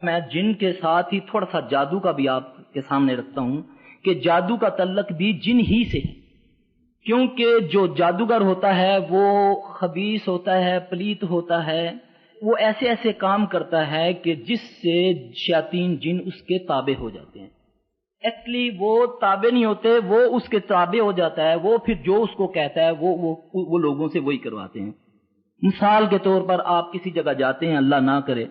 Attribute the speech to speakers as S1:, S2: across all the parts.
S1: میں جن کے ساتھ ہی تھوڑا سا جادو کا بھی آپ کے سامنے رکھتا ہوں کہ جادو کا تعلق بھی جن ہی سے ہے، کیونکہ جو جادوگر ہوتا ہے وہ خبیث ہوتا ہے، پلیت ہوتا ہے، وہ ایسے ایسے کام کرتا ہے کہ جس سے شیاطین جن اس کے تابع ہو جاتے ہیں۔ ایکچولی وہ تابع نہیں ہوتے، وہ اس کے تابع ہو جاتا ہے، وہ پھر جو اس کو کہتا ہے وہ لوگوں سے وہی کرواتے ہیں۔ مثال کے طور پر آپ کسی جگہ جاتے ہیں، اللہ نہ کرے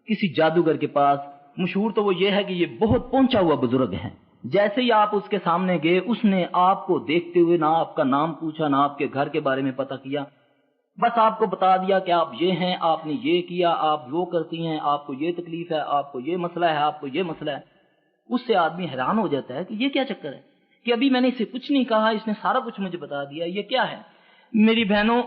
S1: کسی جادوگر کے پاس، مشہور تو وہ یہ ہے کہ یہ بہت پہنچا ہوا بزرگ ہے، جیسے ہی آپ اس کے سامنے گئے اس نے آپ کو دیکھتے ہوئے نہ آپ کا نام پوچھا، نہ آپ کے گھر کے بارے میں پتہ کیا، بس آپ کو بتا دیا کہ آپ یہ ہیں، آپ نے یہ کیا، آپ وہ کرتی ہیں، آپ کو یہ تکلیف ہے، آپ کو یہ مسئلہ ہے، آپ کو یہ مسئلہ ہے۔ اس سے آدمی حیران ہو جاتا ہے کہ یہ کیا چکر ہے کہ ابھی میں نے اسے کچھ نہیں کہا، اس نے سارا کچھ مجھے بتا دیا، یہ کیا ہے؟ میری بہنوں،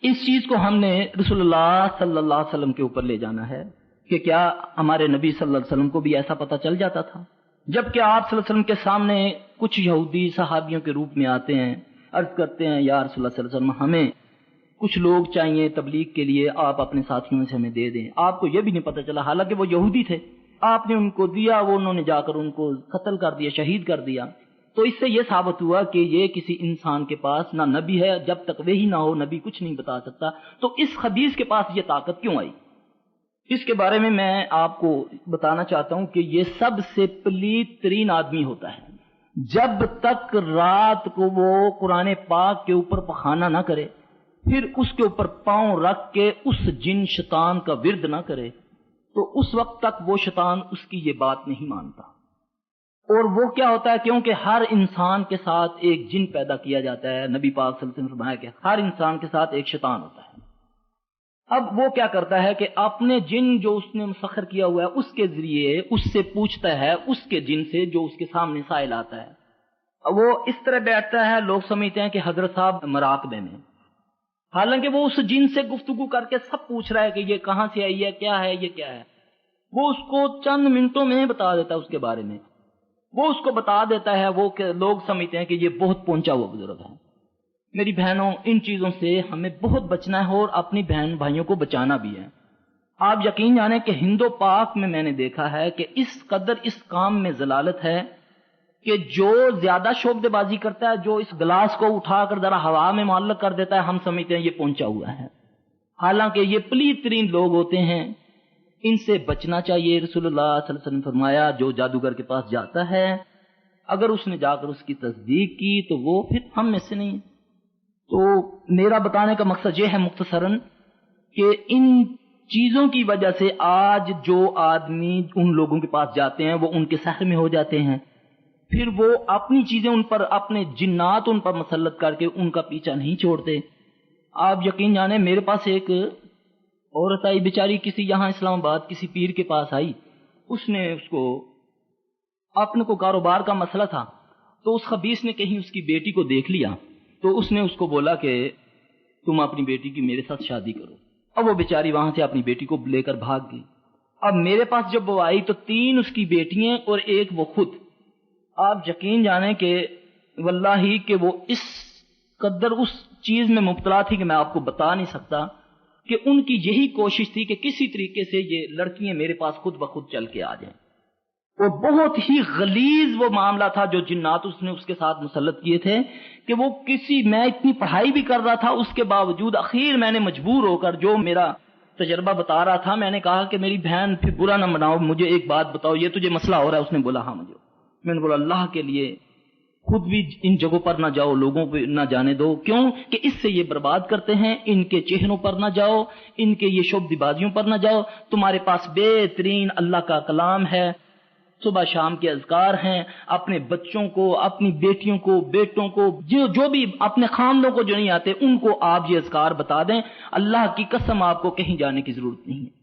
S1: اس چیز کو ہم نے رسول اللہ صلی اللہ علیہ وسلم کے اوپر لے جانا ہے کہ کیا ہمارے نبی صلی اللہ علیہ وسلم کو بھی ایسا پتہ چل جاتا تھا؟ جبکہ آپ صلی اللہ علیہ وسلم کے سامنے کچھ یہودی صحابیوں کے روپ میں آتے ہیں، عرض کرتے ہیں یا رسول اللہ صلی اللہ علیہ وسلم ہمیں کچھ لوگ چاہیے تبلیغ کے لیے، آپ اپنے ساتھیوں سے ہمیں دے دیں۔ آپ کو یہ بھی نہیں پتہ چلا، حالانکہ وہ یہودی تھے، آپ نے ان کو دیا، وہ انہوں نے جا کر ان کو قتل کر دیا، شہید کر دیا۔ تو اس سے یہ ثابت ہوا کہ یہ کسی انسان کے پاس نہ نبی ہے، جب تک وہی نہ ہو نبی کچھ نہیں بتا سکتا۔ تو اس خبیث کے پاس یہ طاقت کیوں آئی؟ اس کے بارے میں آپ کو بتانا چاہتا ہوں کہ یہ سب سے پلیت ترین آدمی ہوتا ہے۔ جب تک رات کو وہ قرآن پاک کے اوپر پخانہ نہ کرے، پھر اس کے اوپر پاؤں رکھ کے اس جن شیطان کا ورد نہ کرے، تو اس وقت تک وہ شیطان اس کی یہ بات نہیں مانتا۔ اور وہ کیا ہوتا ہے، کیونکہ ہر انسان کے ساتھ ایک جن پیدا کیا جاتا ہے، نبی پاک صلی اللہ علیہ وسلم نے فرمایا کہ ہر انسان کے ساتھ ایک شیطان ہوتا ہے۔ اب وہ کیا کرتا ہے کہ اپنے جن جو اس نے مسخر کیا ہوا ہے اس کے ذریعے اس سے پوچھتا ہے، اس کے جن سے جو اس کے سامنے سائل آتا ہے۔ وہ اس طرح بیٹھتا ہے، لوگ سمجھتے ہیں کہ حضرت صاحب مراقبے میں، حالانکہ وہ اس جن سے گفتگو کر کے سب پوچھ رہا ہے کہ یہ کہاں سے آئی ہے، کیا ہے، یہ کیا ہے۔ وہ اس کو چند منٹوں میں بتا دیتا ہے اس کے بارے میں، وہ اس کو بتا دیتا ہے، وہ کہ لوگ سمجھتے ہیں کہ یہ بہت پہنچا ہوا بزرگ ہے۔ میری بہنوں، ان چیزوں سے ہمیں بہت بچنا ہے اور اپنی بہن بھائیوں کو بچانا بھی ہے۔ آپ یقین جانیں کہ ہند و پاک میں نے دیکھا ہے کہ اس قدر اس کام میں ضلالت ہے کہ جو زیادہ شعبدے بازی کرتا ہے، جو اس گلاس کو اٹھا کر ذرا ہوا میں معلق کر دیتا ہے، ہم سمجھتے ہیں یہ پہنچا ہوا ہے، حالانکہ یہ پلیت ترین لوگ ہوتے ہیں۔ ان سے بچنا چاہیے۔ رسول اللہ صلی اللہ علیہ وسلم نے فرمایا جو جادوگر کے پاس جاتا ہے، اگر اس نے جا کر اس کی تصدیق کی تو وہ پھر ہم میں سے نہیں ہے۔ تو میرا بتانے کا مقصد یہ ہے مختصراً کہ ان چیزوں کی وجہ سے آج جو آدمی ان لوگوں کے پاس جاتے ہیں وہ ان کے سحر میں ہو جاتے ہیں، پھر وہ اپنی چیزیں ان پر، اپنے جنات ان پر مسلط کر کے ان کا پیچھا نہیں چھوڑتے۔ آپ یقین جانیں، میرے پاس ایک عورت آئی بیچاری، کسی یہاں اسلام آباد کسی پیر کے پاس آئی، اس نے اس کو اپنے کو کاروبار کا مسئلہ تھا، تو اس خبیث نے کہیں اس کی بیٹی کو دیکھ لیا، تو اس نے اس کو بولا کہ تم اپنی بیٹی کی میرے ساتھ شادی کرو۔ اب وہ بیچاری وہاں سے اپنی بیٹی کو لے کر بھاگ گئی۔ اب میرے پاس جب وہ آئی تو 3 اس کی بیٹیاں اور 1 وہ خود۔ آپ یقین جانیں کہ واللہ کہ وہ اس قدر اس چیز میں مبتلا تھی کہ میں آپ کو بتا نہیں سکتا، کہ ان کی یہی کوشش تھی کہ کسی طریقے سے یہ لڑکیاں میرے پاس خود بخود چل کے آ جائیں۔ وہ بہت ہی غلیظ وہ معاملہ تھا جو جنات اس نے اس کے ساتھ مسلط کیے تھے، کہ وہ میں اتنی پڑھائی بھی کر رہا تھا، اس کے باوجود اخیر میں نے مجبور ہو کر جو میرا تجربہ بتا رہا تھا، میں نے کہا کہ میری بہن پھر برا نہ مناؤ، مجھے ایک بات بتاؤ، یہ تجھے مسئلہ ہو رہا ہے؟ اس نے بولا ہاں مجھے۔ میں نے بولا اللہ کے لیے خود بھی ان جگہوں پر نہ جاؤ، لوگوں پہ نہ جانے دو، کیوں کہ اس سے یہ برباد کرتے ہیں۔ ان کے چہروں پر نہ جاؤ، ان کے یہ شعبدی بازیوں پر نہ جاؤ، تمہارے پاس بہترین اللہ کا کلام ہے، صبح شام کے اذکار ہیں، اپنے بچوں کو، اپنی بیٹیوں کو، بیٹوں کو، جو بھی اپنے خاندوں کو جو نہیں آتے ان کو آپ یہ اذکار بتا دیں، اللہ کی قسم آپ کو کہیں جانے کی ضرورت نہیں ہے۔